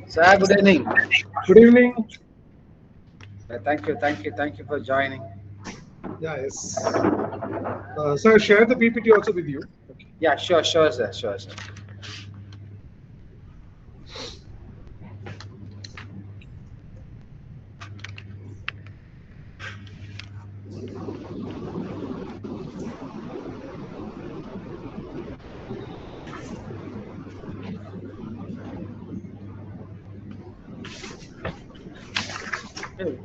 Sir, good evening. Good evening. Thank you for joining. Yeah, yes. So I share the PPT also with you. Okay. Yeah, sure, sir. Hey.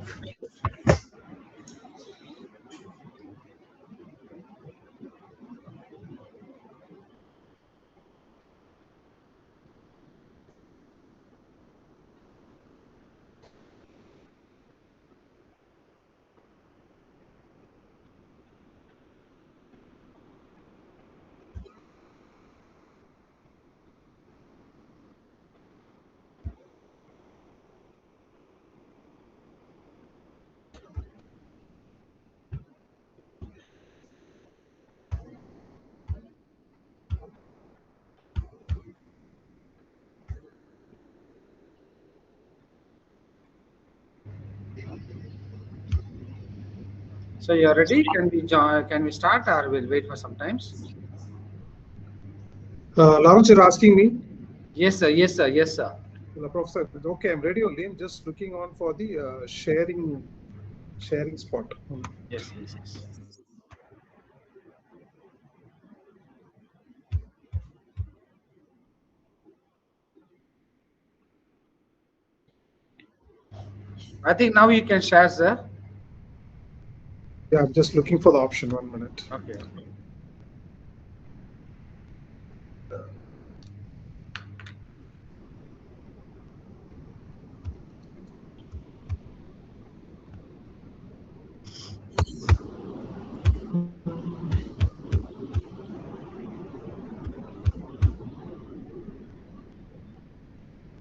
So you're ready? Can we join? Can we start, or we'll wait for some times? Lawrence, you're asking me? Yes, sir. Professor, okay, I'm ready only. I'm just looking on for the sharing spot. Yes. I think now you can share, sir. Yeah, I'm just looking for the option. 1 minute. Okay.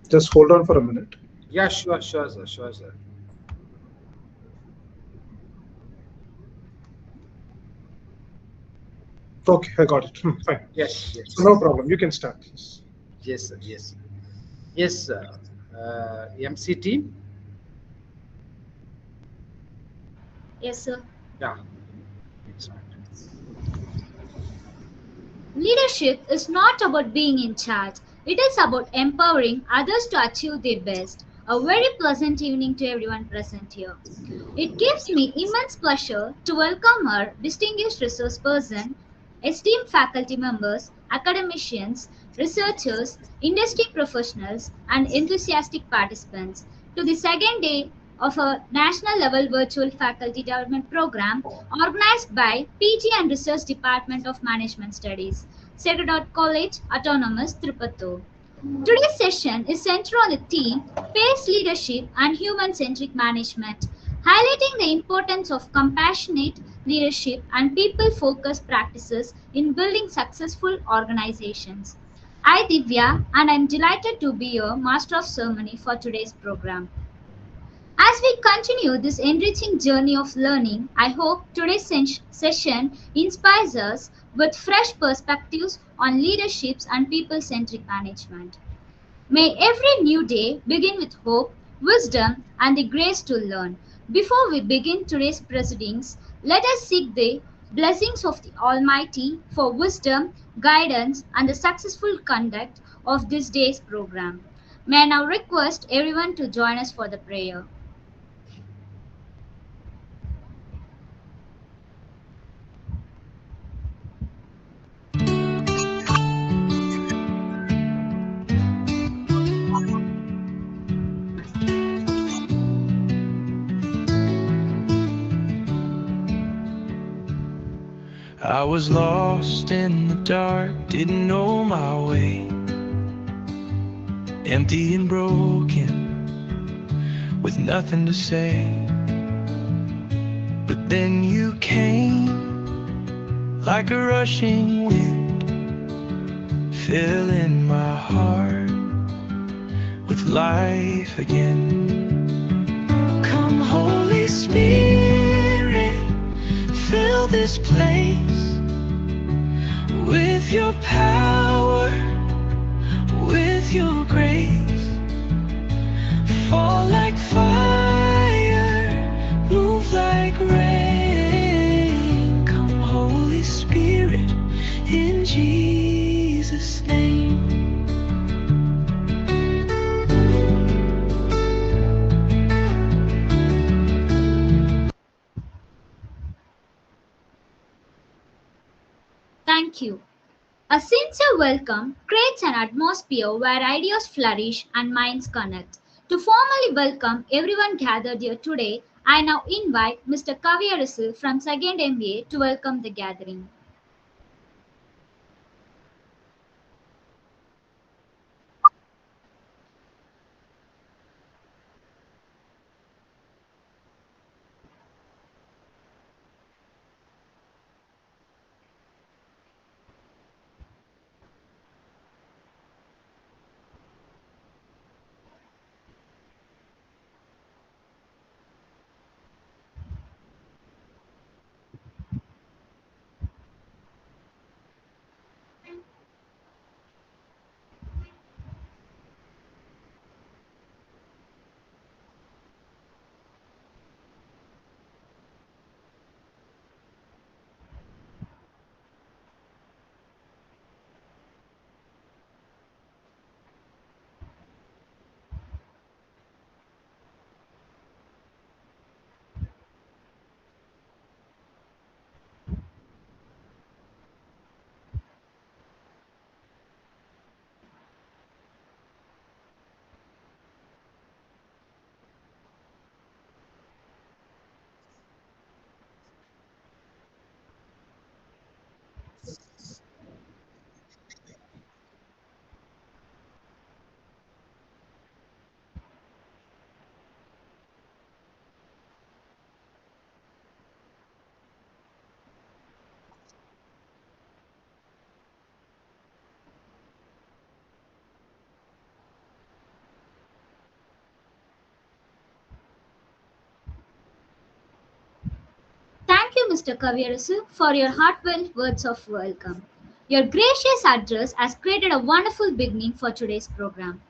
Just hold on for a minute. Yeah, sure, sir. Okay, I got it. Fine. Yes. So no problem. You can start. Yes, sir. MC team. Yes, sir. Yeah. It's fine. Leadership is not about being in charge. It is about empowering others to achieve their best. A very pleasant evening to everyone present here. It gives me immense pleasure to welcome our distinguished resource person, esteemed faculty members, academicians, researchers, industry professionals, and enthusiastic participants to the second day of a national level virtual faculty development program organized by PG and Research Department of Management Studies, Sacred Heart College, Autonomous, Tirupattur. Today's session is centered on the theme Pace Leadership and Human Centric Management, highlighting the importance of compassionate leadership and people focused practices in building successful organizations. I, Divya, and I'm delighted to be your Master of Ceremony for today's program. As we continue this enriching journey of learning, I hope today's session inspires us with fresh perspectives on leaderships and people centric management. May every new day begin with hope, wisdom, and the grace to learn. Before we begin today's proceedings, let us seek the blessings of the Almighty for wisdom, guidance, and the successful conduct of this day's program. May I now request everyone to join us for the prayer. I was lost in the dark, didn't know my way, empty and broken, with nothing to say. But then you came, like a rushing wind, filling my heart with life again. Come, Holy Spirit, fill this place with your power, your grace. Fall like fire, move like rain. Come, Holy Spirit, in Jesus' name. Thank you. A sincere welcome creates an atmosphere where ideas flourish and minds connect. To formally welcome everyone gathered here today, I now invite Mr. Kaviyarasu from 2nd MBA to welcome the gathering. Thank you, Mr. Kaviyarasu, for your heartfelt words of welcome. Your gracious address has created a wonderful beginning for today's program.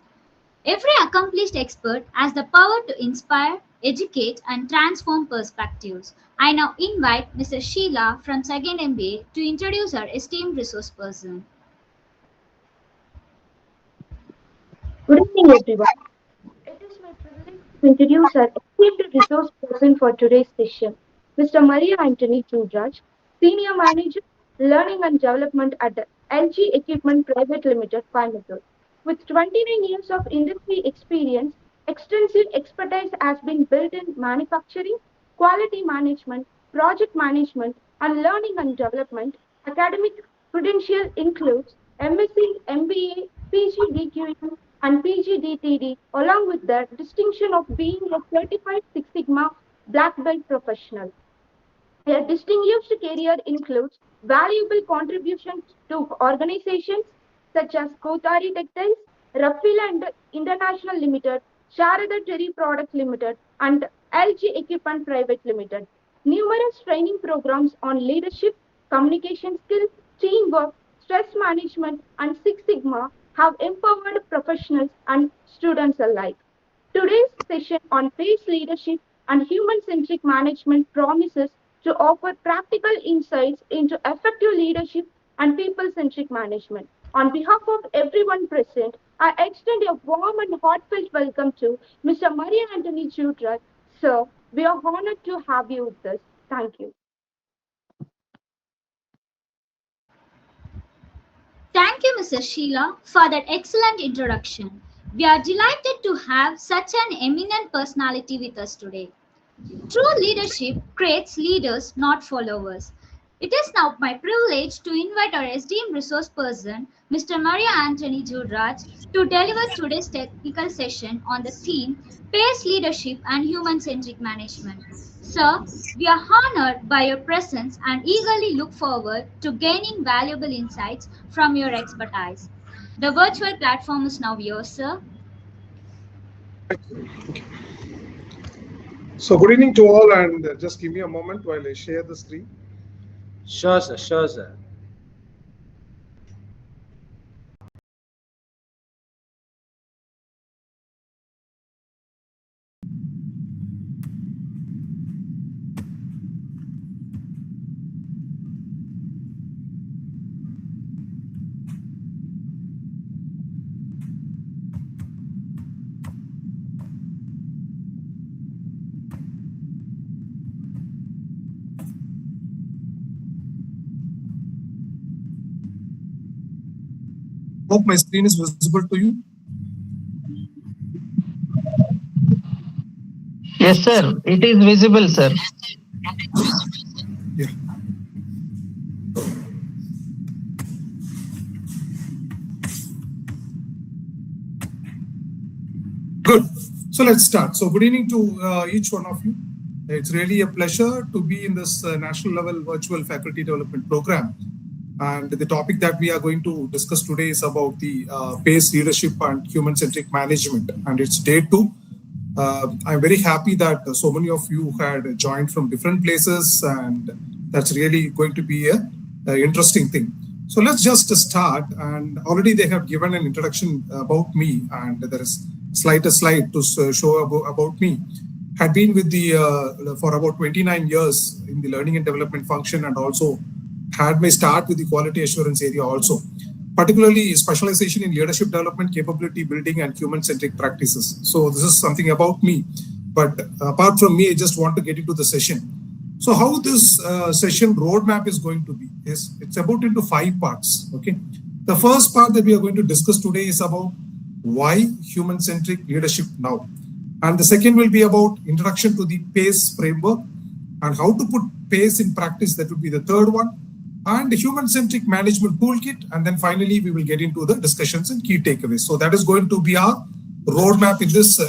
Every accomplished expert has the power to inspire, educate, and transform perspectives. I now invite Mrs. Sheila from 2nd MBA to introduce our esteemed resource person. Good evening, everyone. It is my privilege to introduce our esteemed resource person for today's session, Mr. Maria Anthony Chudraj, Senior Manager, Learning and Development at the LG Equipment Private Limited, Coimbatore. With 29 years of industry experience, extensive expertise has been built in manufacturing, quality management, project management, and learning and development. Academic credential includes MSc, MBA, PGDQM, and PGDTD, along with the distinction of being a certified Six Sigma black belt professional. Their distinguished career includes valuable contributions to organizations such as Kothari Textiles, Rafila International Limited, Sharada Terry Products Limited, and LG Equipment Private Limited. Numerous training programs on leadership, communication skills, teamwork, stress management, and Six Sigma have empowered professionals and students alike. Today's session on PACE leadership and human centric management promises to offer practical insights into effective leadership and people centric management. On behalf of everyone present, I extend a warm and heartfelt welcome to Mr. Maria Anthony Chutrat. Sir, we are honored to have you with us. Thank you. Thank you, Mrs. Sheila, for that excellent introduction. We are delighted to have such an eminent personality with us today. True leadership creates leaders, not followers. It is now my privilege to invite our esteemed resource person, Mr. Maria Anthony Judraj, to deliver today's technical session on the theme Pace Leadership and Human Centric Management. Sir, we are honored by your presence and eagerly look forward to gaining valuable insights from your expertise. The virtual platform is now yours, sir. So good evening to all, and just give me a moment while I share the screen. Sure, sir. Sure, sir. hope my screen is visible to you. Yes, sir. It is visible, sir. Yeah. Good. So let's start. So good evening to each one of you. It's really a pleasure to be in this national level virtual faculty development program. And the topic that we are going to discuss today is about the PACE leadership and human-centric management. And it's day 2. I'm very happy that so many of you had joined from different places, and that's really going to be a interesting thing. So let's just start. And already they have given an introduction about me, and there is a slide to show about me. Had been with the for about 29 years in the learning and development function, and also had my start with the quality assurance area also, particularly specialization in leadership development, capability building, and human-centric practices. So this is something about me. But apart from me, I just want to get into the session. So how this session roadmap is going to be is it's about into 5 parts. Okay, the first part that we are going to discuss today is about why human-centric leadership now, and the second will be about introduction to the PACE framework and how to put PACE in practice. That would be the third one, and the human-centric management toolkit, and then finally we will get into the discussions and key takeaways. So that is going to be our roadmap in this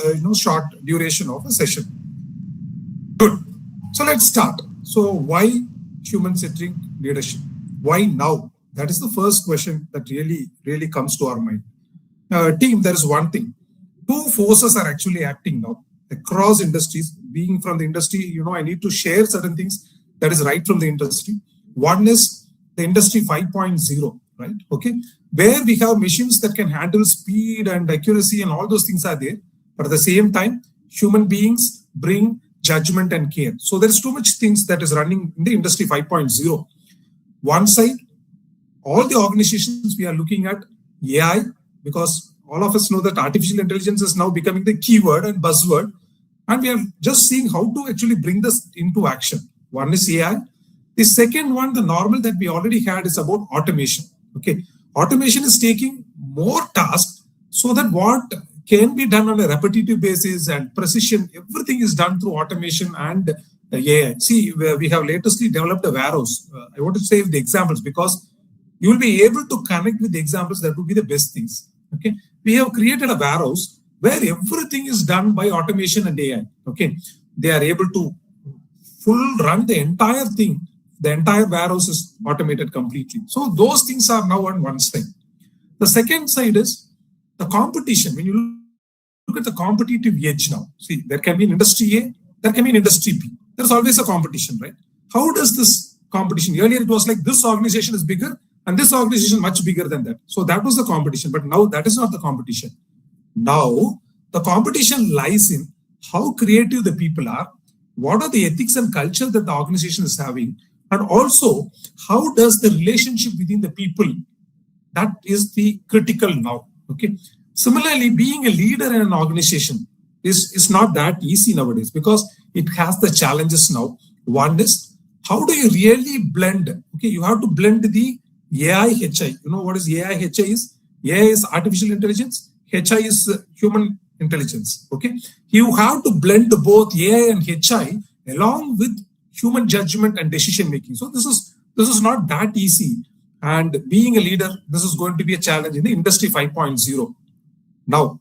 short duration of a session. Good. So let's start. So why human-centric leadership? Why now? That is the first question that really comes to our mind. Team, there is one thing. 2 forces are actually acting now across industries. Being from the industry, I need to share certain things that is right from the industry. One is the industry 5.0, right? Okay, where we have machines that can handle speed and accuracy and all those things are there. But at the same time, human beings bring judgment and care. So there's too much things that is running in the industry 5.0. One side, all the organizations we are looking at AI, because all of us know that artificial intelligence is now becoming the keyword and buzzword. And we are just seeing how to actually bring this into action. One is AI. The second one, the normal that we already had, is about automation. Okay, automation is taking more tasks so that what can be done on a repetitive basis and precision, everything is done through automation and AI. See, we have latestly developed a warehouse. I want to save the examples because you will be able to connect with the examples that would be the best things. Okay, we have created a warehouse where everything is done by automation and AI. Okay, they are able to full run the entire thing. The entire warehouse is automated completely. So those things are now on one side. The second side is the competition. When you look at the competitive edge now, see, there can be an industry A, there can be an industry B. There's always a competition, right? How does this competition? Earlier it was like this organization is bigger and this organization much bigger than that. So that was the competition. But now that is not the competition. Now the competition lies in how creative the people are, what are the ethics and culture that the organization is having, and also how does the relationship within the people, that is the critical now. Okay. Similarly, being a leader in an organization is not that easy nowadays because it has the challenges now. One is how do you really blend? Okay, you have to blend the AI HI. You know what is AI HI is? AI is artificial intelligence. HI is human intelligence. Okay, you have to blend both AI and HI along with human judgment and decision making. So this is not that easy. And being a leader, this is going to be a challenge in the industry 5.0. Now,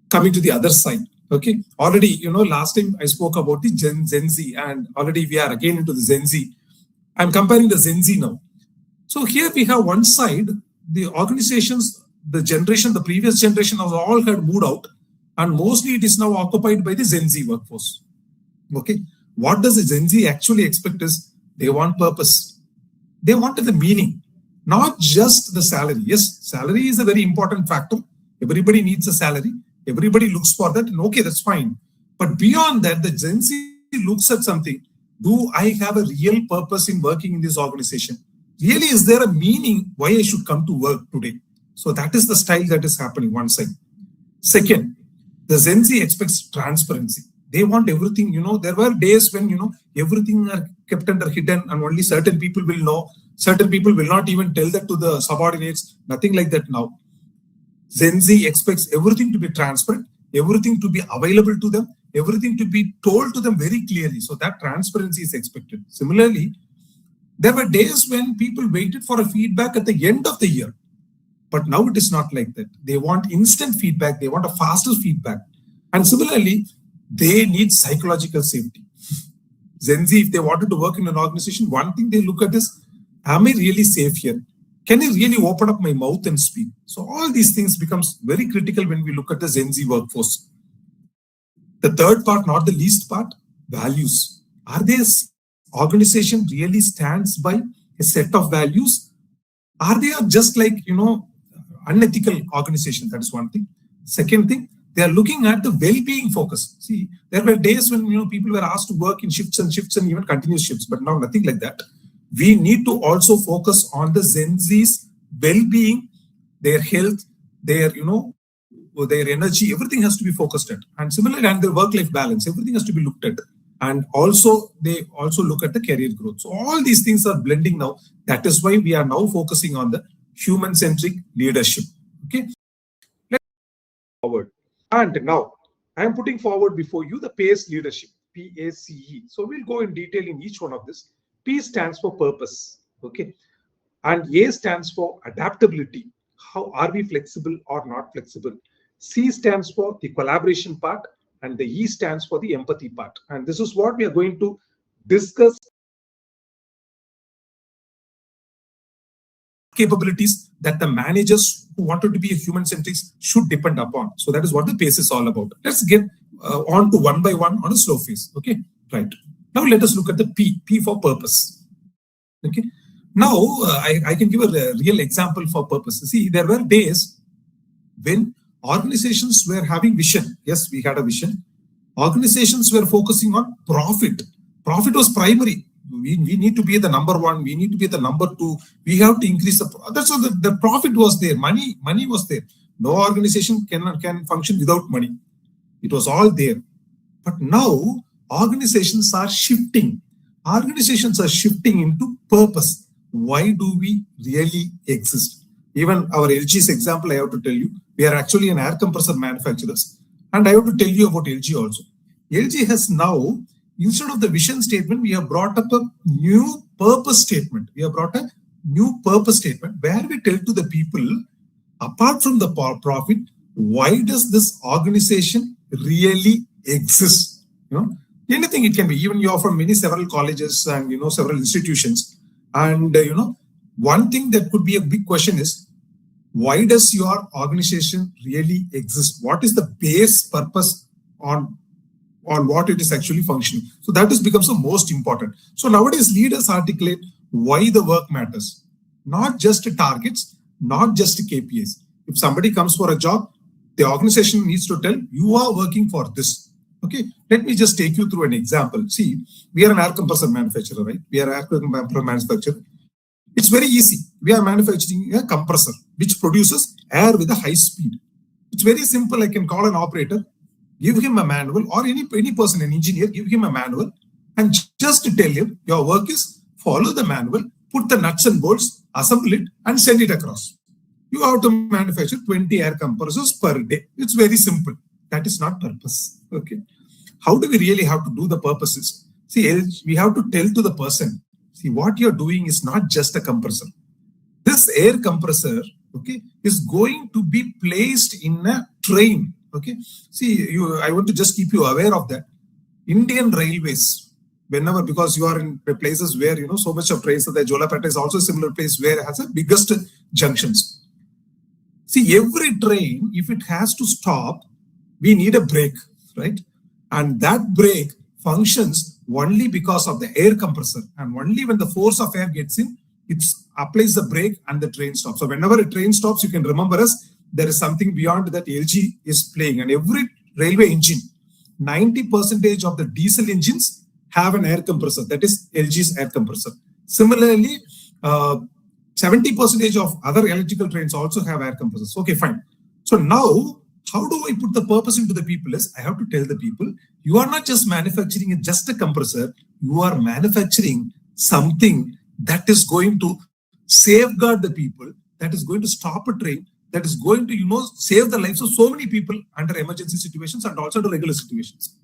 coming to the other side. Okay, already, last time I spoke about the Gen Z, and already we are again into the Gen Z. I'm comparing the Gen Z now. So here we have one side, the organizations, the previous generation of all had moved out, and mostly it is now occupied by the Gen Z workforce. Okay, what does the Gen Z actually expect is they want purpose. They want the meaning, not just the salary. Yes, salary is a very important factor. Everybody needs a salary. Everybody looks for that. And okay, that's fine. But beyond that, the Gen Z looks at something. Do I have a real purpose in working in this organization? Really, is there a meaning why I should come to work today? So that is the style that is happening, one side. Second, the Gen Z expects transparency. They want everything, there were days when, everything are kept under hidden and only certain people will know. Certain people will not even tell that to the subordinates, nothing like that now. Gen Z expects everything to be transparent, everything to be available to them, everything to be told to them very clearly. So that transparency is expected. Similarly, there were days when people waited for a feedback at the end of the year. But now it is not like that. They want instant feedback. They want a faster feedback. And similarly, they need psychological safety. Gen Z, if they wanted to work in an organization, one thing they look at is, am I really safe here? Can I really open up my mouth and speak? So all these things becomes very critical when we look at the Gen Z workforce. The third part, not the least part, values. Are this organization really stands by a set of values? Are they just like, unethical organization? That is one thing. Second thing, they are looking at the well-being focus. See, there were days when people were asked to work in shifts and even continuous shifts, but now nothing like that. We need to also focus on the Gen Z's well-being, their health, their their energy. Everything has to be focused at, and similarly, and their work-life balance. Everything has to be looked at, and also they also look at the career growth. So all these things are blending now. That is why we are now focusing on the human-centric leadership. Okay. Let's move forward. And now I am putting forward before you the PACE leadership, PACE. So we'll go in detail in each one of this. P stands for purpose. Okay. And A stands for adaptability. How are we flexible or not flexible? C stands for the collaboration part, and the E stands for the empathy part. And this is what we are going to discuss. Capabilities that the managers who wanted to be a human-centric should depend upon. So that is what the PACE is all about. Let's get on to one by one on a slow phase. Okay, right. Now let us look at the P. P for purpose. Okay. Now I can give a real example for purpose. See, there were days when organizations were having vision. Yes, we had a vision. Organizations were focusing on profit. Profit was primary. We need to be the number one. We need to be the number two. We have to increase that's all. The profit was there. Money was there. No organization can function without money. It was all there. But now organizations are shifting. Organizations are shifting into purpose. Why do we really exist? Even our LG's example, I have to tell you, we are actually an air compressor manufacturers. And I have to tell you about LG also. LG has now, instead of the vision statement, we have brought up a new purpose statement. We have brought a new purpose statement where we tell to the people, apart from the profit, why does this organization really exist? Anything it can be. Even you are from several colleges and several institutions. And one thing that could be a big question is, why does your organization really exist? What is the base purpose on what it is actually functioning? So that becomes the most important. So nowadays leaders articulate why the work matters, not just targets, not just KPIs. If somebody comes for a job, the organization needs to tell you are working for this. Okay, let me just take you through an example. See, we are an air compressor manufacturer, right? We are an air compressor manufacturer. It's very easy. We are manufacturing a compressor which produces air with a high speed. It's very simple. I can call an operator, give him a manual, or any person, an engineer, give him a manual, and just tell him your work is follow the manual, put the nuts and bolts, assemble it, and send it across. You have to manufacture 20 air compressors per day. It's very simple. That is not purpose. Okay. How do we really have to do the purposes? See, we have to tell to the person, see, what you're doing is not just a compressor. This air compressor, okay, is going to be placed in a train. Okay. See, I want to just keep you aware of that. Indian Railways, whenever, because you are in places where, so much of trains, so the Jolapata is also a similar place where it has the biggest junctions. See, every train, if it has to stop, we need a brake, right? And that brake functions only because of the air compressor. And only when the force of air gets in, it applies the brake and the train stops. So whenever a train stops, you can remember us, there is something beyond that LG is playing. And every railway engine, 90% of the diesel engines have an air compressor. That is LG's air compressor. Similarly, 70% of other electrical trains also have air compressors. Okay, fine. So now, how do I put the purpose into the people is I have to tell the people, you are not just manufacturing just a compressor, you are manufacturing something that is going to safeguard the people, that is going to stop a train, that is going to, save the lives of so many people under emergency situations and also under regular situations.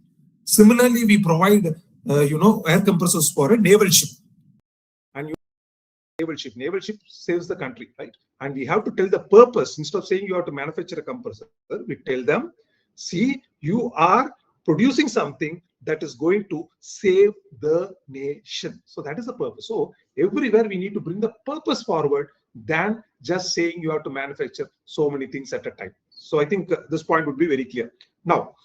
Similarly, we provide, air compressors for a naval ship. And naval ship saves the country, right? And we have to tell the purpose. Instead of saying you have to manufacture a compressor, we tell them, see, you are producing something that is going to save the nation. So that is the purpose. So everywhere we need to bring the purpose forward than just saying you have to manufacture so many things at a time. So I think this point would be very clear. Now,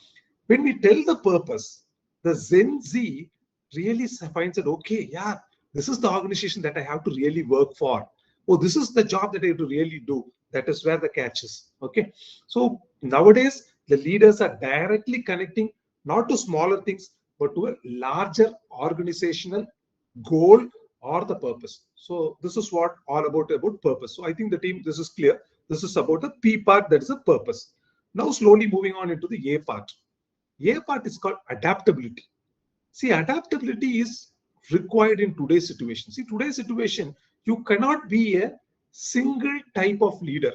when we tell the purpose, the Gen Z really finds it, okay, yeah, this is the organization that I have to really work for. Oh, this is the job that I have to really do. That is where the catch is. Okay. So nowadays, the leaders are directly connecting not to smaller things, but to a larger organizational goal or the purpose. So this is what all about purpose. So I think the team, this is clear. This is about the P part, that is a purpose. Now slowly moving on into the A part. A part is called adaptability. See, adaptability is required in today's situation. See, today's situation, you cannot be a single type of leader.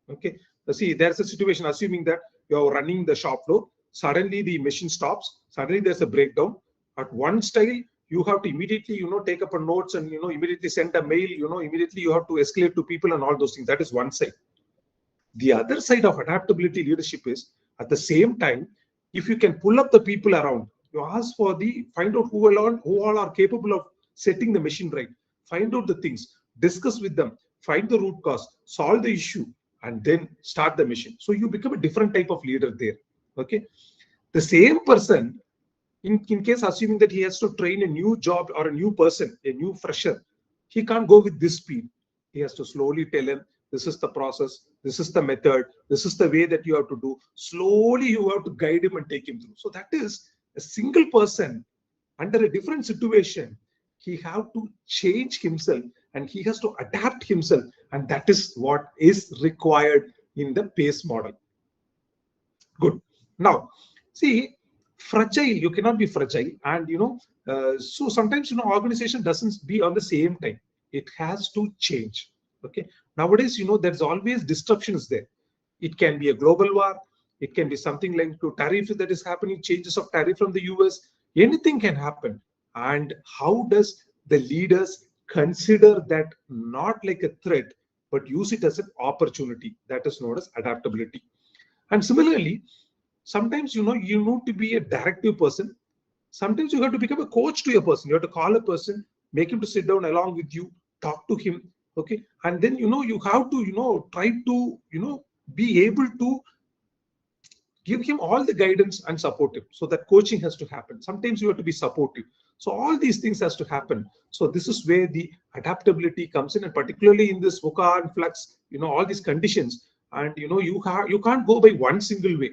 Okay. See, there's a situation, assuming that you're running the shop floor, suddenly the machine stops, suddenly there's a breakdown. At one style, you have to immediately, take up a notes and, immediately send a mail, immediately you have to escalate to people and all those things. That is one side. The other side of adaptability leadership is, at the same time, if you can pull up the people around, you ask for find out who all are capable of setting the machine right, find out the things, discuss with them, find the root cause, solve the issue, and then start the mission. So you become a different type of leader there. Okay. The same person, in case assuming that he has to train a new job or a new person, a new fresher, he can't go with this speed. He has to slowly tell him, this is the process, this is the method, this is the way that you have to do. Slowly you have to guide him and take him through. So that is a single person under a different situation. He have to change himself and he has to adapt himself. And that is what is required in the PACE model. Good. Now, see, fragile, you cannot be fragile. And, so sometimes, organization doesn't be on the same time. It has to change. Okay. Nowadays, there's always disruptions there. It can be a global war. It can be something like to tariff that is happening, changes of tariff from the US. Anything can happen. And how does the leaders consider that not like a threat, but use it as an opportunity? That is known as adaptability. And similarly, sometimes, you need to be a directive person. Sometimes you have to become a coach to a person. You have to call a person, make him to sit down along with you, talk to him. Okay. And then, you have to, try to, be able to give him all the guidance and support him. So that coaching has to happen. Sometimes you have to be supportive. So all these things has to happen. So this is where the adaptability comes in, and particularly in this VUCA and flux, all these conditions. And, you can't go by one single way.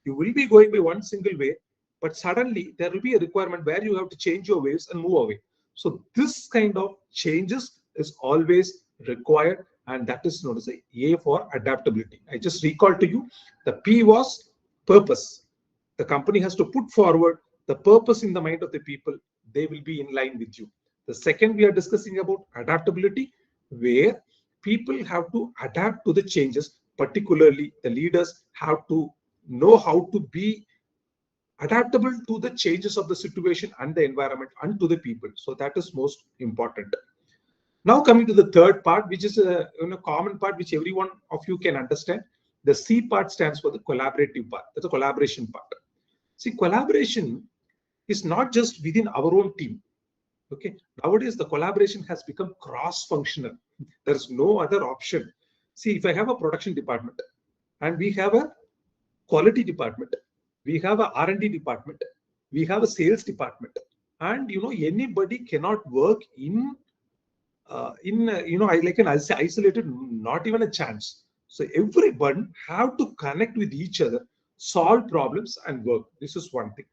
You will be going by one single way, but suddenly there will be a requirement where you have to change your ways and move away. So this kind of changes is always required, and that is known as A for adaptability. I just recall to you, the P was purpose. The company has to put forward the purpose in the mind of the people. They will be in line with you. The second, we are discussing about adaptability, where people have to adapt to the changes. Particularly, the leaders have to know how to be adaptable to the changes of the situation and the environment and to the people. So that is most important. Now coming to the third part, which is a common part which every one of you can understand. The C part stands for the collaborative part. That's a collaboration part. See, collaboration is not just within our own team. Okay. Nowadays, the collaboration has become cross-functional. There is no other option. See, if I have a production department and we have a quality department, we have a R&D department, we have a sales department, and anybody cannot work in like an isolated, not even a chance. So everyone have to connect with each other, solve problems and work. This is one thing.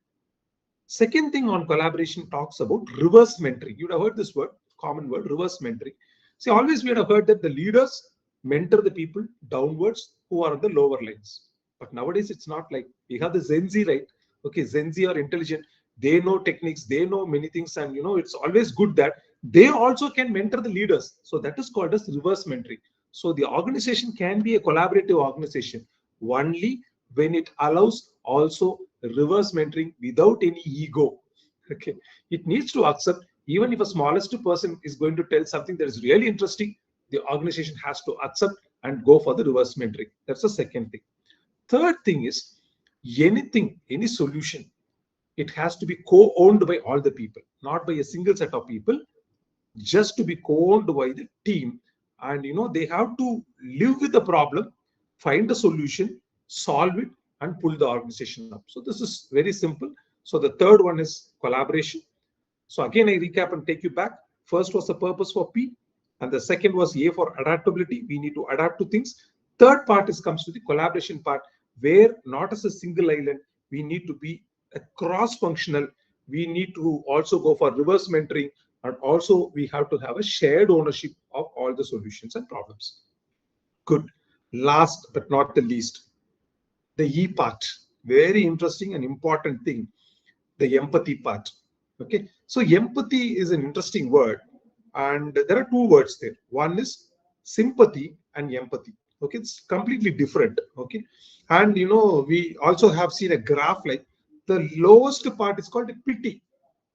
Second thing on collaboration talks about reverse mentoring. You'd have heard this word, common word, reverse mentoring. See, always we have heard that the leaders mentor the people downwards who are on the lower lines. But nowadays it's not like. We have the Gen Z, right? Okay, Gen Z are intelligent. They know techniques, they know many things, and it's always good that they also can mentor the leaders. So that is called as reverse mentoring. So the organization can be a collaborative organization only when it allows also reverse mentoring without any ego. Okay, it needs to accept, even if a smallest person is going to tell something that is really interesting, the organization has to accept and go for the reverse mentoring. That's the second thing. Third thing is, anything, any solution, it has to be co-owned by all the people, not by a single set of people, just to be co-owned by the team. And they have to live with the problem, find a solution, solve it, and pull the organization up. So this is very simple. So the third one is collaboration. So again, I recap and take you back. First was the purpose for P, and the second was A for adaptability. We need to adapt to things. Third part comes to the collaboration part, where not as a single island, we need to be a cross-functional. We need to also go for reverse mentoring, and also we have to have a shared ownership of all the solutions and problems. Good. Last but not the least, the E part, very interesting and important thing, the empathy part. Okay, so empathy is an interesting word, and there are two words there. One is sympathy and empathy. Okay, it's completely different. Okay, and we also have seen a graph, like the lowest part is called pity.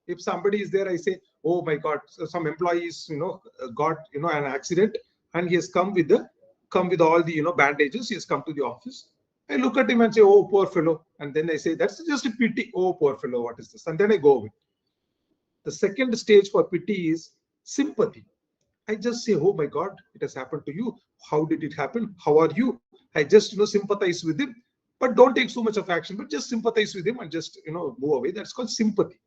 If somebody is there, I say, oh my God, so some employees got an accident, and he has come with all the bandages. He has come to the office. I look at him and say, oh, poor fellow. And then I say, that's just a pity. Oh, poor fellow, what is this? And then I go away. The second stage for pity is sympathy. I just say, oh my God, it has happened to you. How did it happen? How are you? I just sympathize with him, but don't take so much of action, but just sympathize with him and just move away. That's called sympathy.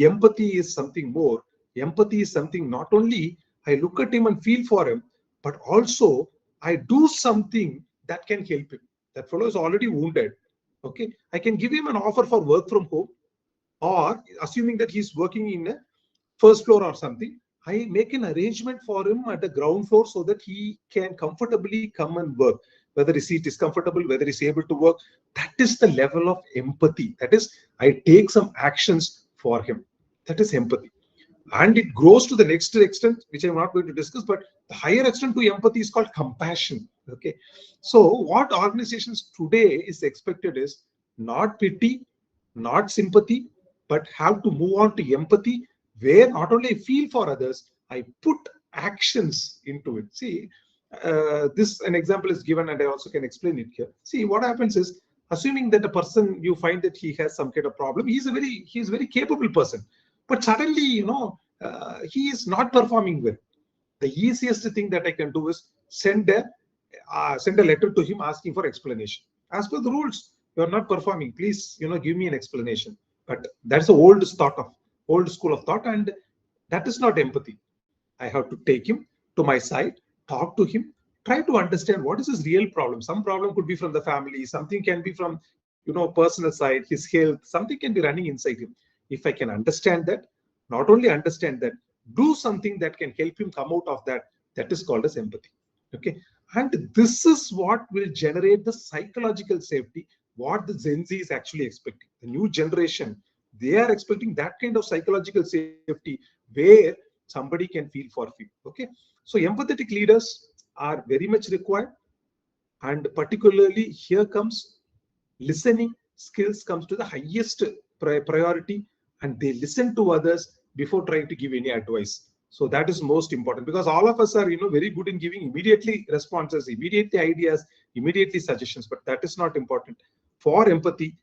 Empathy is something more. Empathy is something not only I look at him and feel for him, but also I do something that can help him. That fellow is already wounded. Okay, I can give him an offer for work from home, or assuming that he's working in a first floor or something, I make an arrangement for him at the ground floor so that he can comfortably come and work. Whether his seat is comfortable, whether he's able to work, that is the level of empathy. That is, I take some actions for him. That is empathy. And it grows to the next extent, which I'm not going to discuss, but the higher extent to empathy is called compassion. Okay. So what organizations today is expected is not pity, not sympathy, but have to move on to empathy, where not only I feel for others, I put actions into it. See, this an example is given, and I also can explain it here. See, what happens is, assuming that a person, you find that he has some kind of problem, he's a very capable person, but suddenly he is not performing well. The easiest thing that I can do is send a letter to him asking for explanation. As per the rules, you are not performing, please give me an explanation. But that's the old school of thought, and that is not empathy. I have to take him to my side, talk to him, try to understand what is his real problem. Some problem could be from the family, something can be from personal side, his health, something can be running inside him. If I can understand that, not only understand that, do something that can help him come out of that, that is called as empathy. Okay, and this is what will generate the psychological safety, what the Gen Z is actually expecting. The new generation, they are expecting that kind of psychological safety where somebody can feel for you. Okay, so empathetic leaders are very much required, and particularly here comes listening skills comes to the highest priority, and they listen to others before trying to give any advice. So that is most important, because all of us are very good in giving immediately responses, immediately ideas, immediately suggestions, but that is not important. For empathy,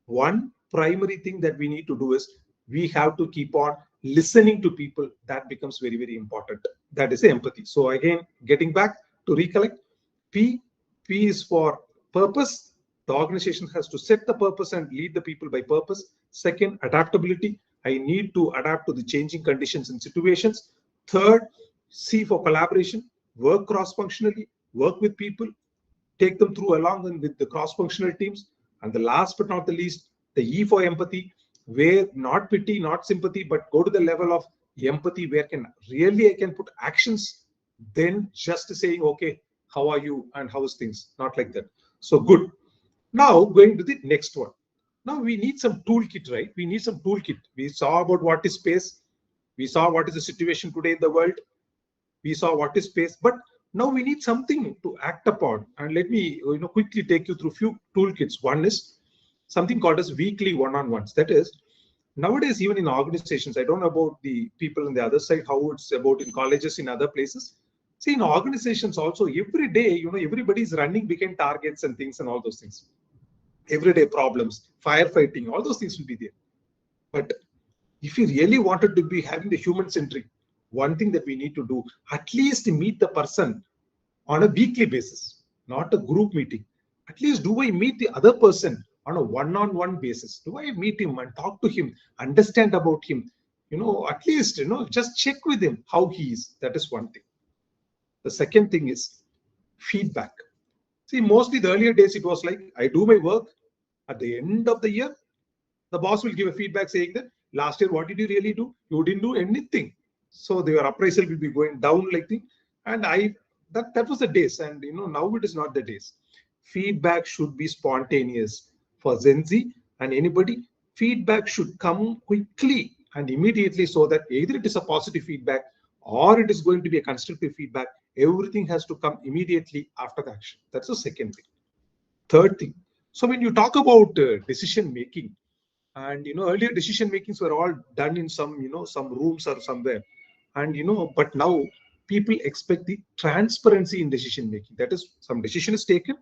one primary thing that we need to do is we have to keep on listening to people. That becomes very, very important. That is empathy. So again, getting back to recollect, P is for purpose. The organization has to set the purpose and lead the people by purpose. Second, adaptability. I need to adapt to the changing conditions and situations. Third, C for collaboration. Work cross-functionally, work with people, take them through along and with the cross-functional teams. And the last but not the least, the E for empathy, where not pity, not sympathy, but go to the level of empathy where I can put actions, then just saying, okay, how are you and how's things? Not like that. So good. Now going to the next one. Now we need some toolkit, right? We need some toolkit. We saw about what is space. We saw what is the situation today in the world. We saw what is space. But Now we need something to act upon. And let me quickly take you through few toolkits. One is something called as weekly one-on-ones. That is, nowadays, even in organizations, I don't know about the people on the other side, how it's about in colleges, in other places. See, in organizations also, every day, everybody's running behind targets and things and all those things. Everyday problems, firefighting, all those things will be there. But if you really wanted to be having the human-centric, one thing that we need to do, at least meet the person on a weekly basis, not a group meeting. At least do I meet the other person on a one-on-one basis? Do I meet him and talk to him, understand about him? At least, just check with him how he is. That is one thing. The second thing is feedback. See, mostly the earlier days, it was like, I do my work. At the end of the year, the boss will give a feedback saying that, last year, what did you really do? You didn't do anything. So your appraisal will be going down like this. And that was the days. And now it is not the days. Feedback should be spontaneous. For Gen Z and anybody, feedback should come quickly and immediately, so that either it is a positive feedback or it is going to be a constructive feedback. Everything has to come immediately after the action. That's the second thing. Third thing. So when you talk about decision making, and earlier decision makings were all done in some rooms or somewhere, and but now people expect the transparency in decision making. That is, some decision is taken,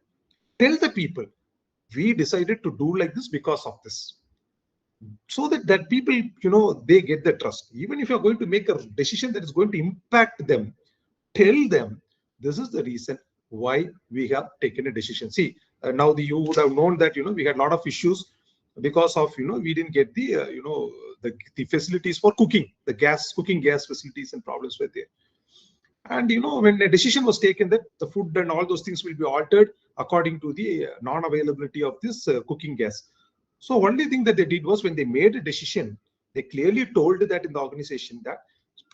tell the people, we decided to do like this because of this, so that people they get the trust. Even if you're going to make a decision that is going to impact them, tell them this is the reason why we have taken a decision. See, now you would have known that we had a lot of issues because of we didn't get the the facilities for cooking, the cooking gas facilities, and problems were there. And when a decision was taken that the food and all those things will be altered according to the non-availability of this cooking gas. So only thing that they did was, when they made a decision, they clearly told that in the organization that,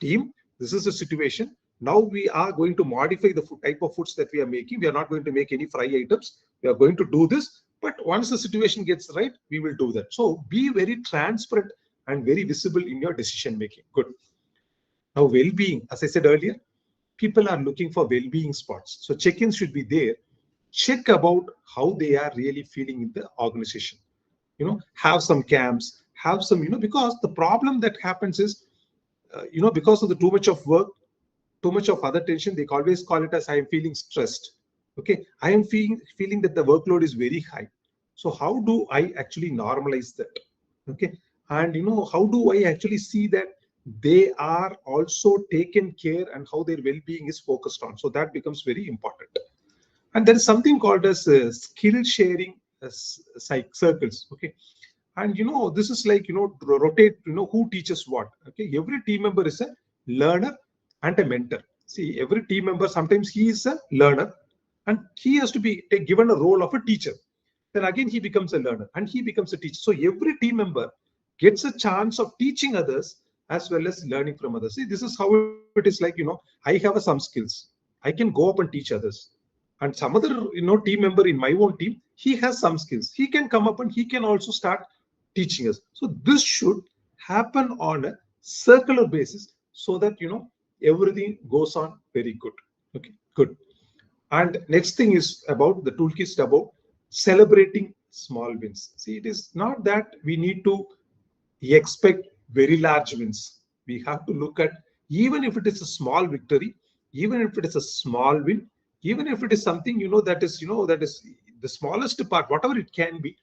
team, this is the situation. Now we are going to modify the type of foods that we are making. We are not going to make any fry items. We are going to do this. But once the situation gets right, we will do that. So be very transparent and very visible in your decision making. Good. Now, well-being, as I said earlier, people are looking for well-being spots. So check-ins should be there. Check about how they are really feeling in the organization. Have some camps, have some, because the problem that happens is, because of the too much of work, too much of other tension, they always call it as, I am feeling stressed. Okay, I am feeling that the workload is very high. So how do I actually normalize that? Okay, and how do I actually see that they are also taken care and how their well-being is focused on? So that becomes very important. And there is something called as skill sharing circles. Okay, and this is like rotate. Who teaches what? Okay, every team member is a learner and a mentor. See, every team member, sometimes he is a learner and he has to be given a role of a teacher. Then again he becomes a learner and he becomes a teacher. So every team member gets a chance of teaching others as well as learning from others. See, this is how it is like, I have some skills. I can go up and teach others. And some other, team member in my own team, he has some skills. He can come up and he can also start teaching us. So this should happen on a circular basis so that, everything goes on very good. Okay, good. And next thing is about the toolkit about celebrating small wins. See, it is not that we need to expect very large wins. We have to look at, even if it is a small victory, even if it is a small win, even if it is something, that is the smallest part, whatever it can be,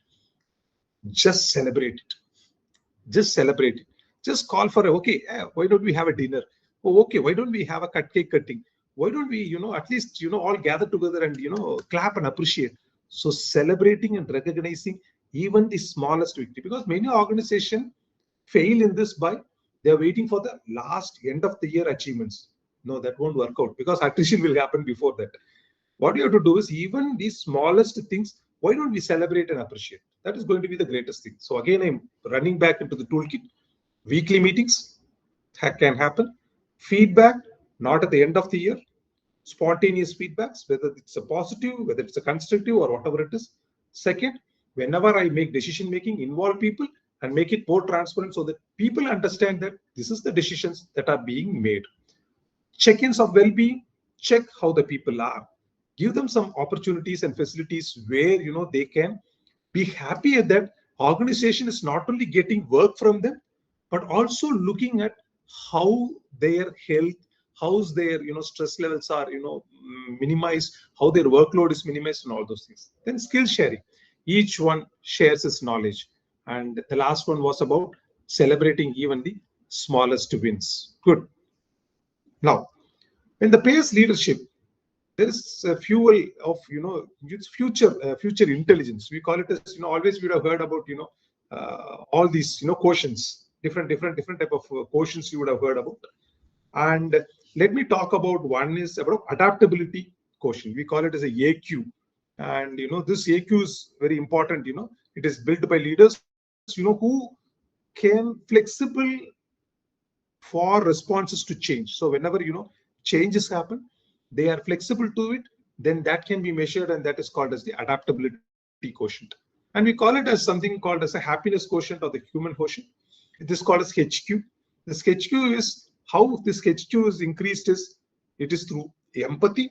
just celebrate it. Just celebrate it. Just call for okay, why don't we have a dinner? Oh, okay, why don't we have a cake cutting? Why don't we, at least, all gather together and, clap and appreciate. So celebrating and recognizing even the smallest victory, because many organizations fail in this by they're waiting for the last end of the year achievements. No, that won't work out because attrition will happen before that. What you have to do is, even the smallest things, why don't we celebrate and appreciate? That is going to be the greatest thing. So again, I'm running back into the toolkit. Weekly meetings can happen. Feedback, not at the end of the year. Spontaneous feedbacks, whether it's a positive, whether it's a constructive or whatever it is. Second, whenever I make decision making, involve people and make it more transparent so that people understand that this is the decisions that are being made. Check-ins of well-being, check how the people are, give them some opportunities and facilities where they can be happy that organization is not only getting work from them, but also looking at how their health, how's their stress levels are minimized, how their workload is minimized, and all those things. Then skill sharing, each one shares his knowledge. And the last one was about celebrating even the smallest wins. Good. Now, when the PACE leadership, there is a fuel of it's future intelligence. We call it as always we would have heard about all these quotients, different type of quotients you would have heard about. And let me talk about one is about adaptability quotient. We call it as a AQ. And this AQ is very important. It is built by leaders who can flexible for responses to change. So whenever changes happen, they are flexible to it, then that can be measured, and that is called as the adaptability quotient. And we call it as something called as a happiness quotient or the human quotient. It is called as HQ. This HQ is how this HQ is increased it is through empathy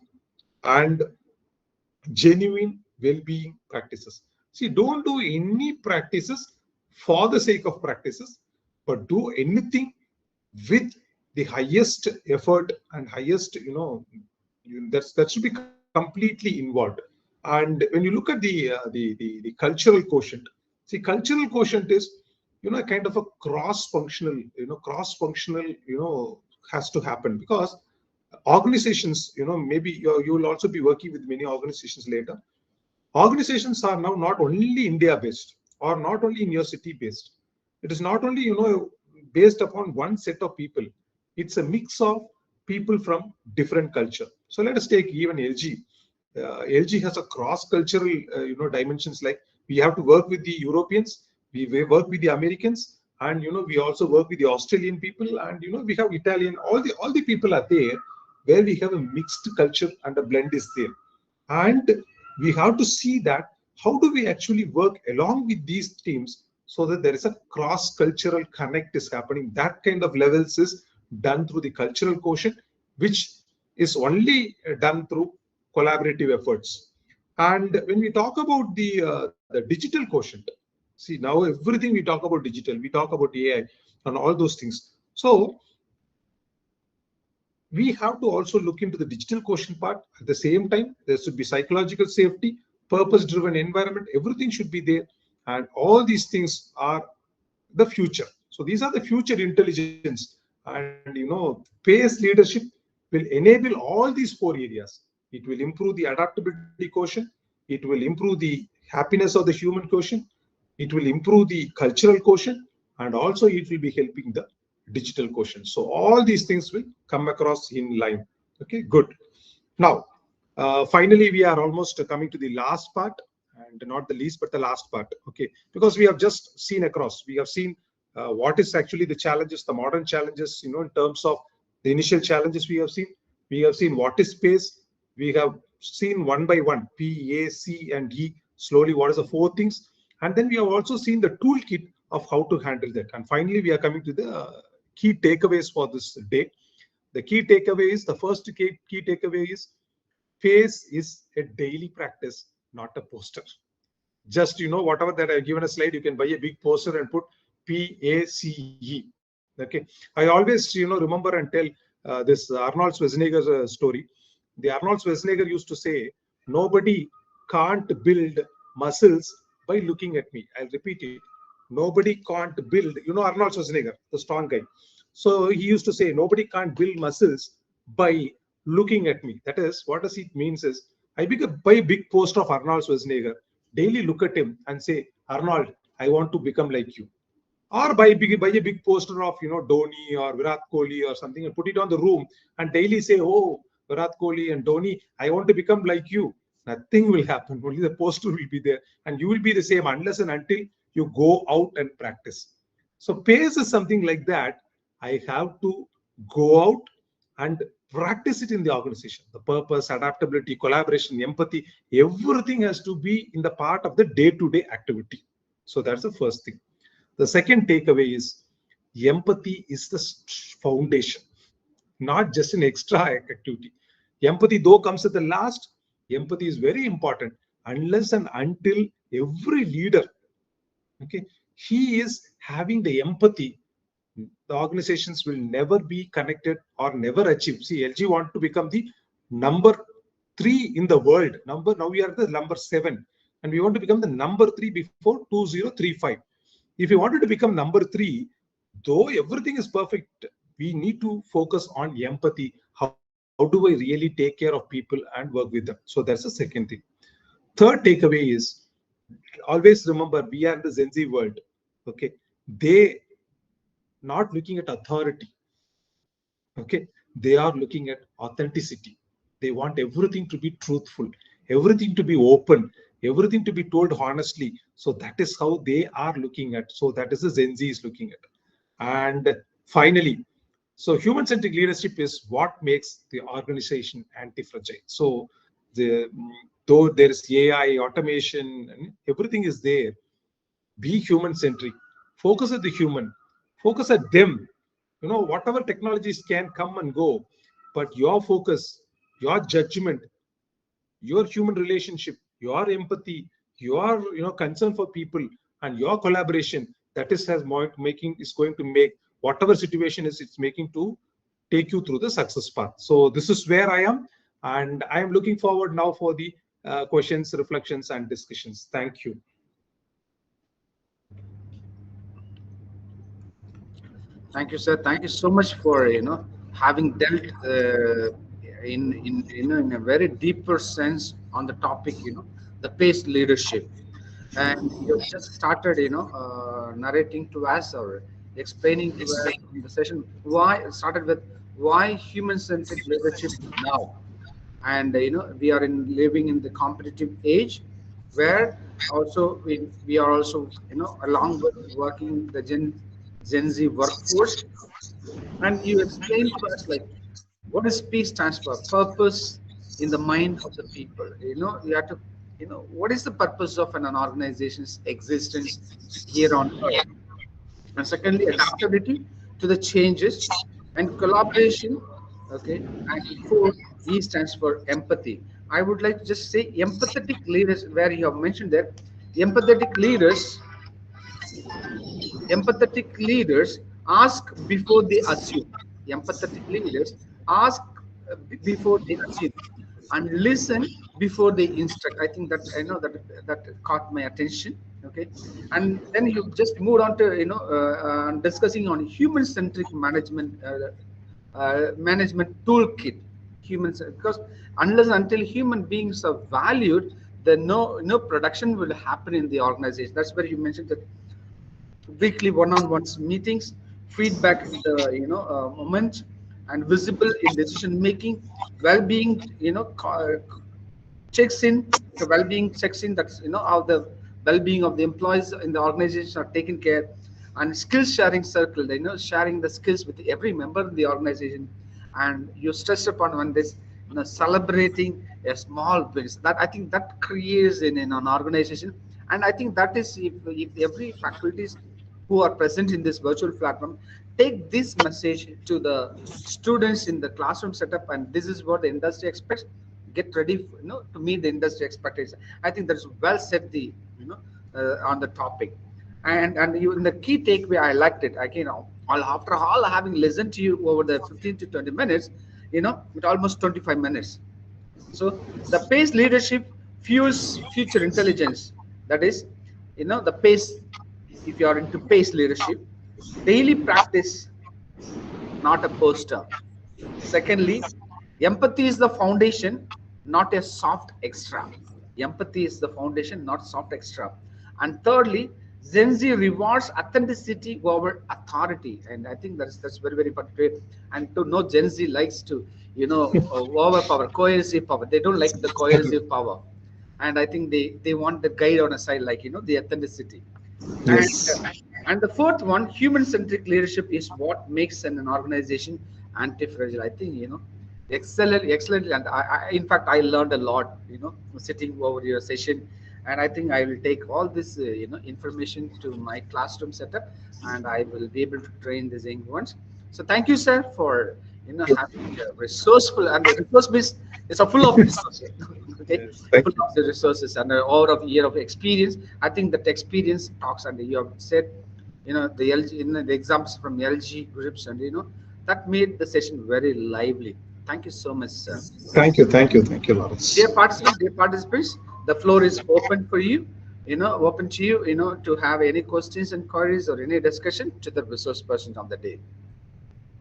and genuine well-being practices. See, don't do any practices for the sake of practices, but do anything with the highest effort and highest that should be completely involved. And when you look at the cultural quotient, see, cultural quotient is kind of a cross-functional has to happen, because organizations, maybe you will also be working with many organizations later. Organizations are now not only India based or not only in your city based. It is not only based upon one set of people. It's a mix of people from different culture. So let us take even LG. LG has a cross-cultural dimensions, like we have to work with the Europeans, we work with the Americans, and we also work with the Australian people, and we have Italian. All the people are there, where we have a mixed culture and a blend is there. And we have to see that how do we actually work along with these teams so that there is a cross-cultural connect is happening. That kind of levels is done through the cultural quotient, which is only done through collaborative efforts. And when we talk about the digital quotient, see, now everything we talk about digital, we talk about AI and all those things. So we have to also look into the digital quotient part. At the same time, there should be psychological safety, purpose-driven environment, everything should be there. And all these things are the future. So these are the future intelligence. And PACE leadership will enable all these 4 areas. It will improve the adaptability quotient. It will improve the happiness of the human quotient. It will improve the cultural quotient. And also it will be helping the digital quotient. So all these things will come across in line. Okay, good. Now, finally, we are almost coming to the last part, and not the least, but the last part. Okay, because we have just seen across, we have seen what is actually the challenges, the modern challenges, in terms of the initial challenges we have seen. We have seen what is PACE. We have seen one by one, P, A, C, and E, slowly what is the 4 things. And then we have also seen the toolkit of how to handle that. And finally, we are coming to the key takeaways for this day. The key takeaway is, the first key takeaway is, PACE is a daily practice, not a poster. Just, whatever that I've given a slide, you can buy a big poster and put PACE. Okay. I always, remember and tell this Arnold Schwarzenegger story. The Arnold Schwarzenegger used to say, nobody can't build muscles by looking at me. I'll repeat it. Nobody can't build, Arnold Schwarzenegger, the strong guy. So he used to say, nobody can't build muscles by looking at me. That is, what does it means is, I buy a big poster of Arnold Schwarzenegger, daily look at him and say, Arnold, I want to become like you. Or buy a big poster of, Dhoni or Virat Kohli or something and put it on the room and daily say, oh, Virat Kohli and Dhoni, I want to become like you. Nothing will happen. Only the poster will be there. And you will be the same unless and until you go out and practice. So PACE is something like that. I have to go out and practice it in the organization. The purpose, adaptability, collaboration, empathy, everything has to be in the part of the day-to-day activity. So that's the first thing. The second takeaway is, empathy is the foundation, not just an extra activity. Empathy, though, comes at the last. Empathy is very important. Unless and until every leader, okay, he is having the empathy, the organizations will never be connected or never achieve. See, LG want to become the number 3 in the world. Now we are the number 7, and we want to become the number 3 before 2035. If you wanted to become number 3, though everything is perfect, we need to focus on empathy. How do I really take care of people and work with them? So that's the second thing. Third takeaway is, always remember, we are in the Gen Z world. Okay, they not looking at authority. Okay, they are looking at authenticity. They want everything to be truthful, everything to be open, everything to be told honestly. So that is how they are looking at. So that is the Gen Z is looking at. And finally, so human-centric leadership is what makes the organization anti-fragile. So though there is AI, automation, and everything is there, be human-centric. Focus at the human. Focus at them. Whatever technologies can come and go, but your focus, your judgment, your human relationship, your empathy, your concern for people, and your collaboration, that is going to make whatever situation is it's making to take you through the success path. So this is where I am, and I am looking forward now for the questions, reflections, and discussions. Thank you. Thank you, sir. Thank you so much for having dealt in a very deeper sense on the topic, the PACE leadership. And you just started narrating to us or explaining to us in the session why it started with why human-centric leadership now. And we are living in the competitive age, where also we are also along with working the Gen Z workforce. And you explained to us like what is peace stands for: purpose in the mind of the people. You have to what is the purpose of an organization's existence here on earth. And secondly, adaptability to the changes and collaboration. Okay. And fourth, E stands for empathy. I would like to just say empathetic leaders, where you have mentioned that empathetic leaders ask before they assume. Empathetic leaders ask before they assume, and listen before they instruct. I think that that caught my attention. Okay. And then you just moved on to discussing on human centric management toolkit. Humans, because unless until human beings are valued, then no production will happen in the organization. That's where you mentioned that weekly one-on-ones meetings, feedback in the moment, and visible in decision making, well-being checks in, the well-being checks in, that's how the well-being of the employees in the organization are taken care. And skills sharing circle, sharing the skills with every member in the organization. And you stress upon on this celebrating a small wins, that I think that creates in an organization. And I think that is, if every faculties who are present in this virtual platform take this message to the students in the classroom setup, and this is what the industry expects, get ready to meet the industry expectations. I think that's well said the on the topic. And you, in the key takeaway, I liked it. Again, after all having listened to you over the 15 to 20 minutes, with almost 25 minutes. So the PACE leadership fuels future intelligence. That is, the PACE, if you are into PACE leadership, daily practice, not a poster. Secondly, empathy is the foundation, not a soft extra. Empathy is the foundation, not soft extra. And thirdly, Gen Z rewards authenticity over authority, and I think that's very very particular. And to know Gen Z likes to overpower, coercive power. They don't like the coercive power, and I think they want the guide on a side, like the authenticity. Yes. And the fourth one, human-centric leadership is what makes an organization anti-fragile. I think excellent, and in fact I learned a lot, sitting over your session, and I think I will take all this information to my classroom setup, and I will be able to train these young ones. So thank you, sir, for having a resourceful, and the resource base is a full of resources. Okay, Yes, thank full you. of the resources and over of year of experience. I think that experience talks, and you have said, the LG, the examples from LG groups, and that made the session very lively. Thank you so much, sir. Thank you. Thank you. Thank you, Lawrence. Dear participants, the floor is open for you. Open to you. To have any questions and queries or any discussion to the resource person of the day.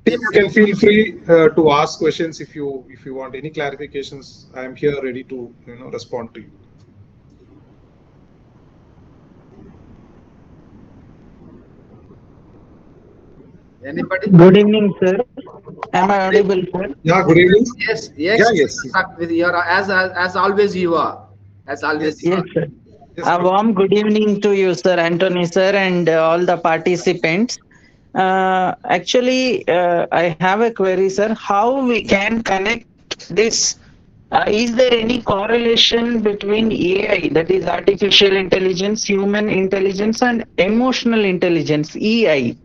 You can feel free to ask questions if you want any clarifications. I am here ready to respond to you. Anybody? Good evening, sir. Am I audible, sir? Yeah. Good evening. Yes. Yeah. Yes. With your as always you are. As always. Yes, sir. Yes. A warm good evening to you, sir, Anthony, sir, and all the participants. Actually, I have a query, sir. How we can connect this? Is there any correlation between AI, that is artificial intelligence, human intelligence, and emotional intelligence, EI?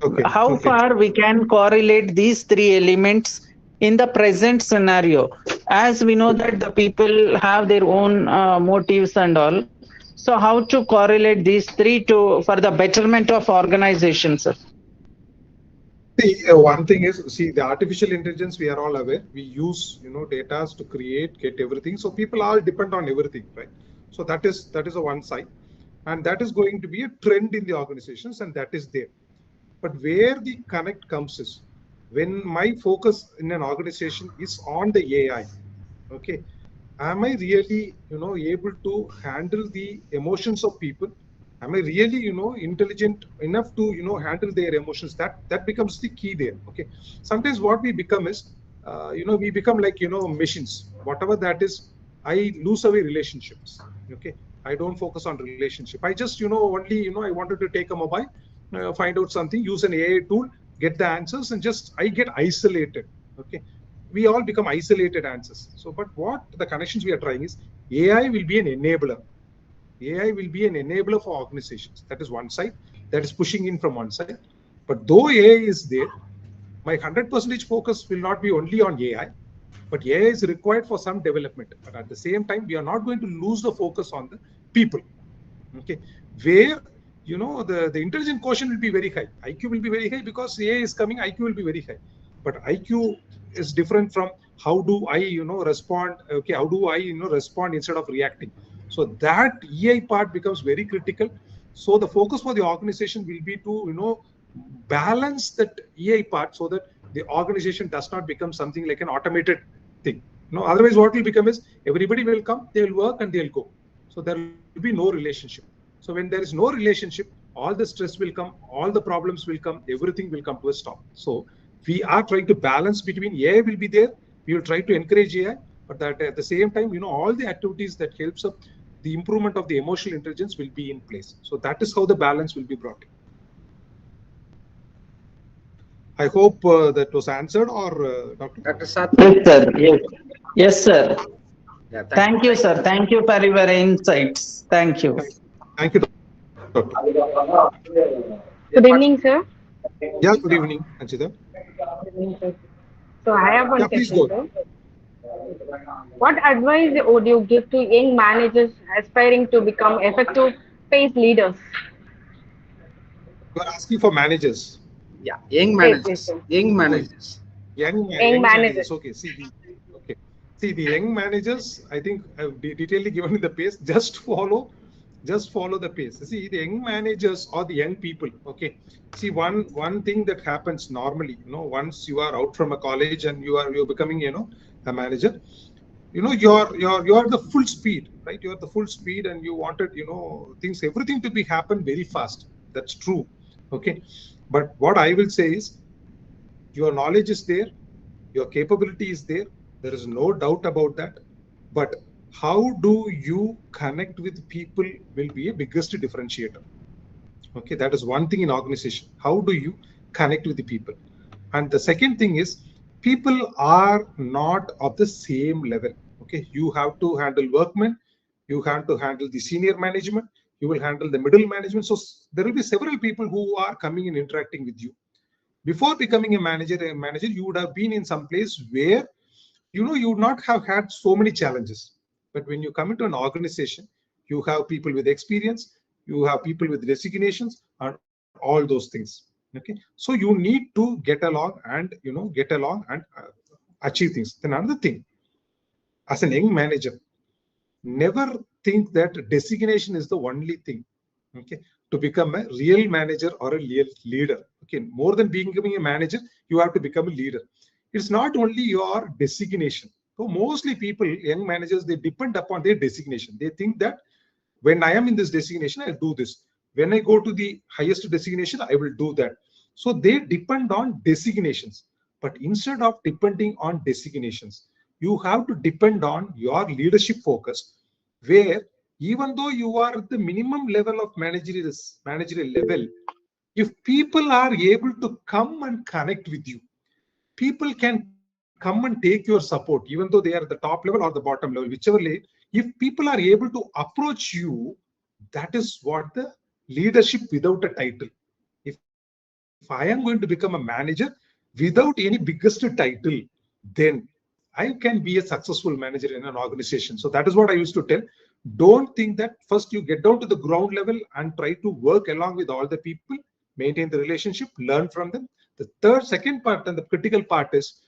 Okay. How Okay. far we can correlate these three elements in the present scenario, as we know that the people have their own motives and all, so how to correlate these three for the betterment of organizations, sir? See, one thing is, the artificial intelligence, we are all aware. We use, data to get everything. So people all depend on everything, right? So that is a one side, and that is going to be a trend in the organizations, and that is there. But where the connect comes is when my focus in an organization is on the AI. Okay, am I really, able to handle the emotions of people? Am I really, intelligent enough to, handle their emotions? That becomes the key there. Okay, sometimes what we become is, we become like, machines. Whatever that is, I lose away relationships. Okay, I don't focus on relationship. I just, only, I wanted to take a mobile, find out something, use an AI tool, get the answers, and just I get isolated. Okay, we all become isolated answers. So, but what the connections we are trying is, AI will be an enabler. AI will be an enabler for organizations. That is one side. That is pushing in from one side. But though AI is there, my 100% focus will not be only on AI, but AI is required for some development. But at the same time, we are not going to lose the focus on the people. Okay, where the intelligent quotient will be very high. IQ will be very high because AI is coming. IQ will be very high. But IQ is different from how do I respond. Okay, how do I respond instead of reacting? So that EI part becomes very critical. So the focus for the organization will be to balance that EI part so that the organization does not become something like an automated thing. Otherwise what will become is everybody will come, they will work, and they'll go. So there will be no relationship. So when there is no relationship, all the stress will come, all the problems will come, everything will come to a stop. So we are trying to balance between AI will be there. We will try to encourage AI, but that at the same time, all the activities that helps up the improvement of the emotional intelligence will be in place. So that is how the balance will be brought in. I hope that was answered, or Dr. Dr. Sath? Yes, sir. Yes. Yes, sir. Yeah, Thank you, sir. Thank you for your insights. Thank you. Thank you, Doctor. Good evening, sir. Yeah, good evening, Anchita. Good evening, sir. So I have one Yeah, please question, go. sir. What advice would you give to young managers aspiring to become effective pace leaders? You are asking for managers. Yeah, young Yes, yes, managers. sir. Young managers. Young Young managers. managers. Okay, see the young managers. I think I've detailedly given you the pace. Just follow the pace. See, the young managers or the young people. Okay, see one thing that happens normally. Once you are out from a college and you're becoming a manager. You're the full speed, right? You're the full speed, and you wanted everything to be happen very fast. That's true. Okay, but what I will say is, your knowledge is there, your capability is there. There is no doubt about that. But how do you connect with people will be a biggest differentiator. Okay, that is one thing in organization. How do you connect with the people? And the second thing is, people are not of the same level. Okay, you have to handle workmen, you have to handle the senior management, you will handle the middle management. So there will be several people who are coming and interacting with you. Before becoming a manager, you would have been in some place where you would not have had so many challenges. But when you come into an organization, you have people with experience, you have people with designations, and all those things. Okay, so you need to get along and achieve things. Then another thing, as an young manager, never think that designation is the only thing. Okay, to become a real manager or a real leader. Okay, more than becoming a manager, you have to become a leader. It's not only your designation. So mostly people, young managers, they depend upon their designation. They think that when I am in this designation, I'll do this. When I go to the highest designation, I will do that. So they depend on designations. But instead of depending on designations, you have to depend on your leadership focus, where even though you are at the minimum level of managerial level, if people are able to come and connect with you, people can come and take your support, even though they are at the top level or the bottom level, whichever level. If people are able to approach you, that is what the leadership without a title. If I am going to become a manager without any biggest title, then I can be a successful manager in an organization. So that is what I used to tell. Don't think that first you get down to the ground level and try to work along with all the people, maintain the relationship, learn from them. The second part and the critical part is,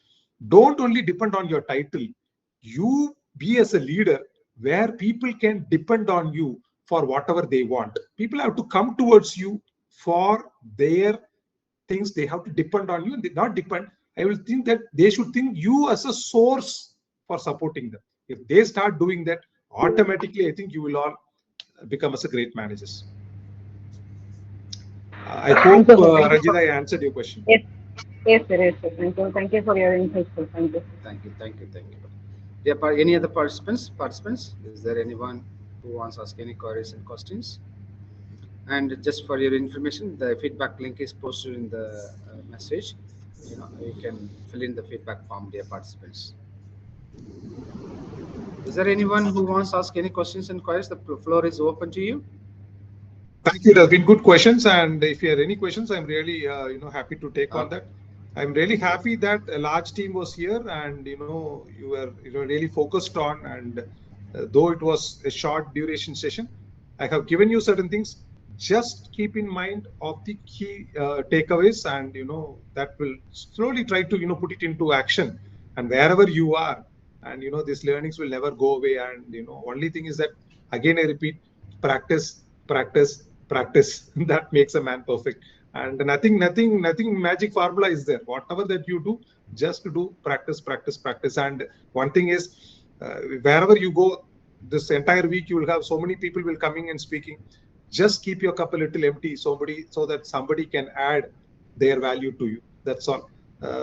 don't only depend on your title. You be as a leader where people can depend on you for whatever they want. People have to come towards you for their things. They have to depend on you, and they not depend. I will think that they should think you as a source for supporting them. If they start doing that, automatically, I think you will all become as a great managers. I hope, Ranjita, I answered your question. Yes, yes, sir. Yes, sir. Thank you for your insights, sir. Thank you. Thank you. Yeah, any other participants? Is there anyone who wants to ask any queries and questions? And just for your information, the feedback link is posted in the message. You can fill in the feedback form, dear participants. Is there anyone who wants to ask any questions and queries? The floor is open to you. Thank you. There have been good questions, and if you have any questions, I'm really happy to take on that. I'm really happy that a large team was here, and you were really focused on. And though it was a short duration session, I have given you certain things. Just keep in mind of the key takeaways, and that will slowly try to put it into action. And wherever you are, and these learnings will never go away. And only thing is that, again I repeat, practice. That makes a man perfect. And nothing magic formula is there. Whatever that you do, just to do practice. And one thing is, wherever you go, this entire week you will have so many people will coming and speaking. Just keep your cup a little empty, so that somebody can add their value to you. That's all.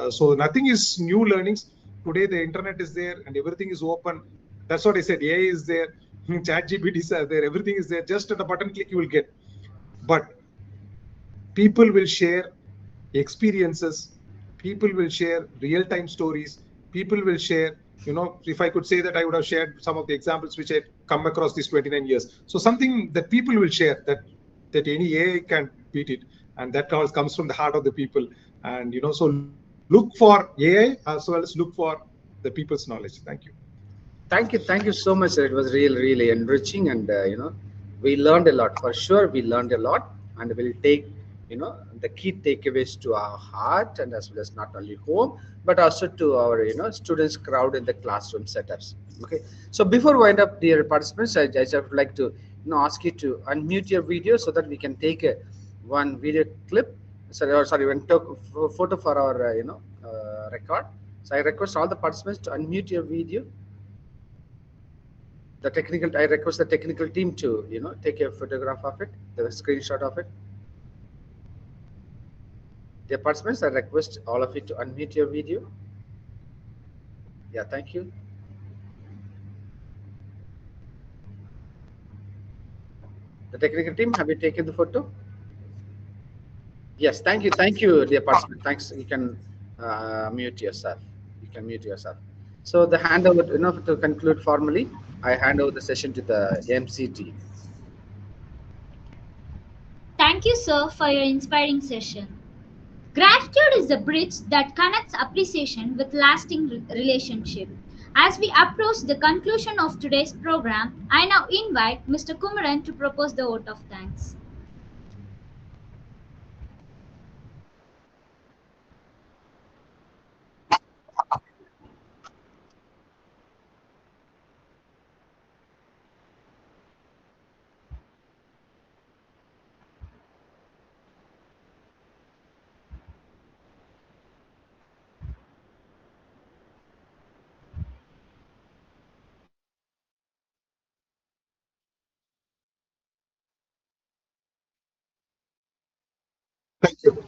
So nothing is new learnings. Today the internet is there and everything is open. That's what I said. AI is there, ChatGPTs are there, everything is there. Just at a button click you will get. But people will share experiences. People will share real-time stories. People will share. If I could say that, I would have shared some of the examples which I come across these 29 years. So something that people will share, that any AI can beat it, and that all comes from the heart of the people. And so look for AI as well as look for the people's knowledge. Thank you. Thank you so much, sir. It was really enriching, and we learned a lot. For sure, we learned a lot, and we'll take the key takeaways to our heart, and as well as not only home, but also to our students crowd in the classroom setups. Okay, so before we wind up, dear participants, I just would like to ask you to unmute your video so that we can take one video clip. Sorry, one photo for our record. So I request all the participants to unmute your video. I request the technical team to take a photograph of it, the screenshot of it. Dear participants, I request all of you to unmute your video. Yeah, thank you. The technical team, have you taken the photo? Yes, thank you, dear participant. Thanks. You can mute yourself. So the handover, to conclude formally, I hand over the session to the MC team. Thank you, sir, for your inspiring session. Gratitude is the bridge that connects appreciation with lasting relationship. As we approach the conclusion of today's program, I now invite Mr. Kumaran to propose the vote of thanks. Thank you.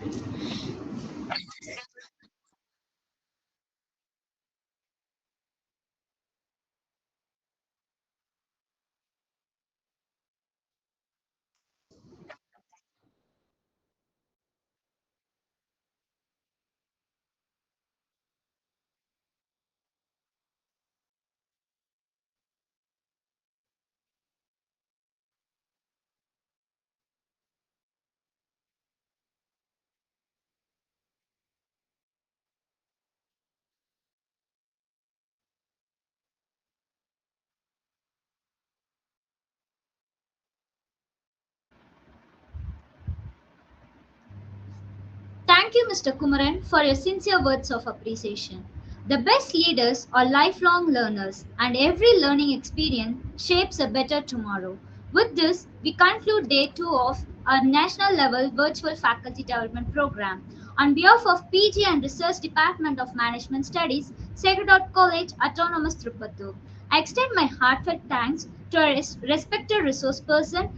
Thank you, Mr. Kumaran, for your sincere words of appreciation. The best leaders are lifelong learners, and every learning experience shapes a better tomorrow. With this, we conclude day 2 of our national level virtual faculty development program. On behalf of PG and Research Department of Management Studies, Sacred College, Autonomous Tripattur, I extend my heartfelt thanks to our respected resource person,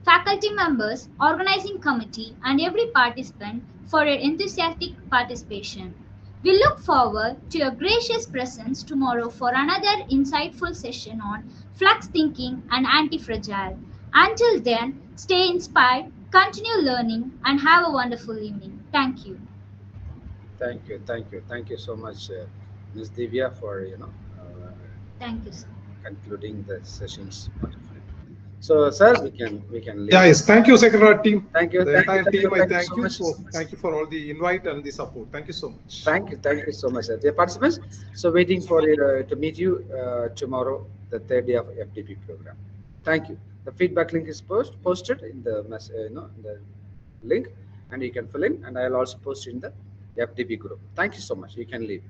faculty members, organizing committee, and every participant for your enthusiastic participation. We look forward to your gracious presence tomorrow for another insightful session on flux thinking and anti-fragile. Until then, stay inspired, continue learning, and have a wonderful evening. Thank you. Thank you so much, Ms. Divya, for Thank you, sir. concluding the sessions. So, sir, we can leave. Yeah, yes. Thank you, Secretariat team. Thank you, The thank you, entire thank you, team, I thank you thank so you. much. So thank you for all the invite and the support. Thank you so much. Thank you so much, sir. Dear participants, so waiting for to meet you tomorrow, the third day of FDP program. Thank you. The feedback link is posted in the in the link, and you can fill in, and I'll also post in the FDP group. Thank you so much. You can leave.